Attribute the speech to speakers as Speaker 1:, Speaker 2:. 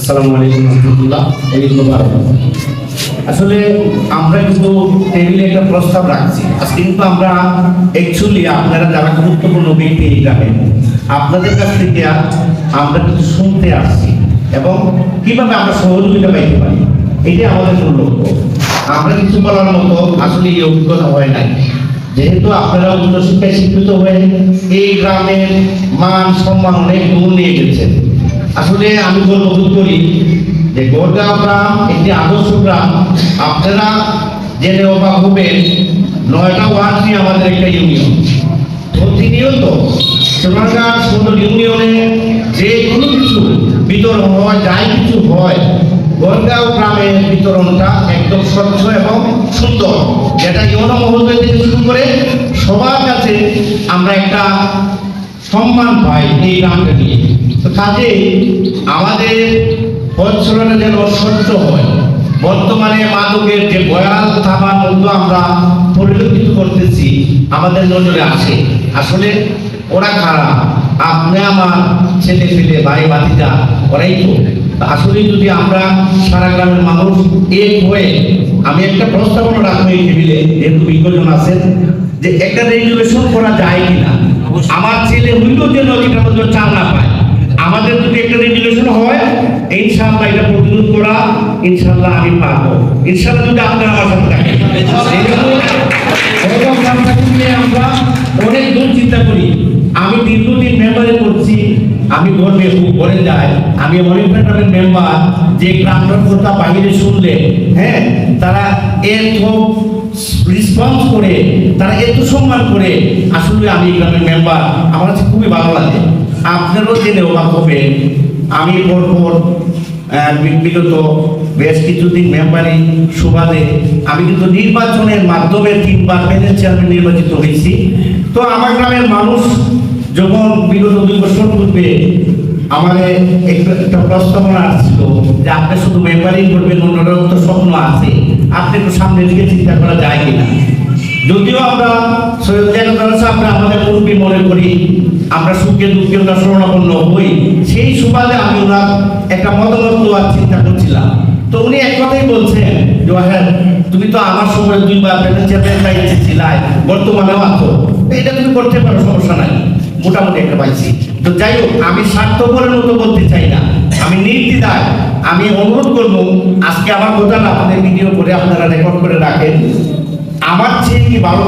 Speaker 1: আসসালামু আলাইকুম রহমতুল্লাহ। আসলে আমরা কিন্তু টেবিলে একটা প্রস্তাব রাখছি আজকে, কিন্তু আমরা অ্যাকচুয়ালি আপনারা যারা গুরুত্বপূর্ণ ব্যক্তি এই গ্রামে, আপনাদের কাছ থেকে আমরা কিছু শুনতে আসছি এবং কিভাবে আমরা সহযোগিতা পাইতে পারি, এটাই আমাদের মূল লক্ষ্য। আমরা কিছু বলার মতো আসলে এই অভিজ্ঞতা হয় নাই, যেহেতু আপনারা উচ্চশিক্ষায় শিক্ষিত হয়ে এই গ্রামের মান সম্মান অনেক দূর নিয়ে গেছেন। আসলে আমি গর্ব করি যে গোরগাঁও গ্রাম একটি আদর্শ গ্রাম। আপনারা জেনে অবাক হবেন, 9টা ওয়ার্ড নিয়ে আমাদের একটা ইউনিয়ন। প্রতিনিয়ত সোনারগাঁ সদর ইউনিয়নে যে কোনো কিছু বিতরণ হয়, যাই কিছু হয়, গোরগাঁও গ্রামের বিতরণটা একদম স্বচ্ছ এবং সুন্দর, যেটা ইউনো মহোদয় থেকে শুরু করে সবার কাছে আমরা একটা সম্মান পাই এই গ্রামটা নিয়ে। তো কাজেই আমাদের পরিচালনা যেন স্বচ্ছ হয়। বর্তমানে মাদকের যে ভয়াল থামার মতো আমরা পরিলক্ষিত করতেছি, আমাদের নজরে আসে। আসলে ওরা খারাপ, আপনি আমার ছেলে ছেলে ভাই ভাতিজা ওরাই তো। আসলে যদি আমরা সারা গ্রামের মানুষ এক হয়ে, আমি একটা প্রস্তাবনা রাখবো এই টেবিলে, যেহেতু বিজ্ঞজন আছেন, যে একটা রেজুলেশন করা যায় কিনা, আমার ছেলে হইলেও যেন এটার মধ্যে চাল না পায়। আমাদের যদি একটা রেজুলেশন হয়, ইনশাআল্লাহ এটা প্রতিরোধ করা ইনশাআল্লাহ আমি পারবো। ইনশাআল্লাহ যদি আপনারা আমার সাথে থাকেন। আমরা অনেক দূর চিন্তা করি। আমি দীর্ঘদিন মেম্বারে করছি, আমি গর্বে খুব করে যাই। আমি অনেক ফেডারেল মেম্বার, যে গ্রামের কথা বাইরে শুনলে তারা এত রেসপন্স করে, তারা এত সম্মান করে। আসলে আমি গ্রামের মেম্বার, আমার কাছে খুবই ভালো লাগে। আপনারাও জেনে অবাক হবে, আমি পরপর বিগত বেশ কিছুদিন মেম্বারি সুবাদে আমি কিন্তু নির্বাচনের মাধ্যমে 3বার প্যানেল চেয়ারম্যান নির্বাচিত হয়েছি। তো আমার গ্রামের মানুষ যখন বিগত 2 বছর পূর্বে আমার একটা প্রস্তাবনা আসছিল যে আপনি শুধু মেম্বারি করবেন, অন্যরাও তো স্বপ্ন আছে, আপনি একটু সামনের দিকে চিন্তা করা যায় কিনা। যদিও আমরা আমরা আমাদের মুরব্বী মনে করি, আমরা সুখে দুঃখে ওনার শরণাপন্ন হই, সেই সুবাদে আমি ওনার একটা মতামত দেওয়ার চিন্তা করছিলাম। তো উনি এক কথাই বলছেন যে হ্যাঁ, তুমি তো আমার সময় 2বার প্যানেল চেয়ারম্যান পাইছি ছিলাই, বর্তমানেও আছো, এটা তুমি করতে পারো, সমস্যা নাই, মোটামুটি একটা পাইছি। তো যাই হোক, আমি স্বার্থপরের মতো বলতে চাই না, আমি নির্দ্বিধায় আমি অনুরোধ করবো, আজকে আমার কথা আপনাদের ভিডিও করে আপনারা রেকর্ড করে রাখেন। আমার চেয়ে কি ভালো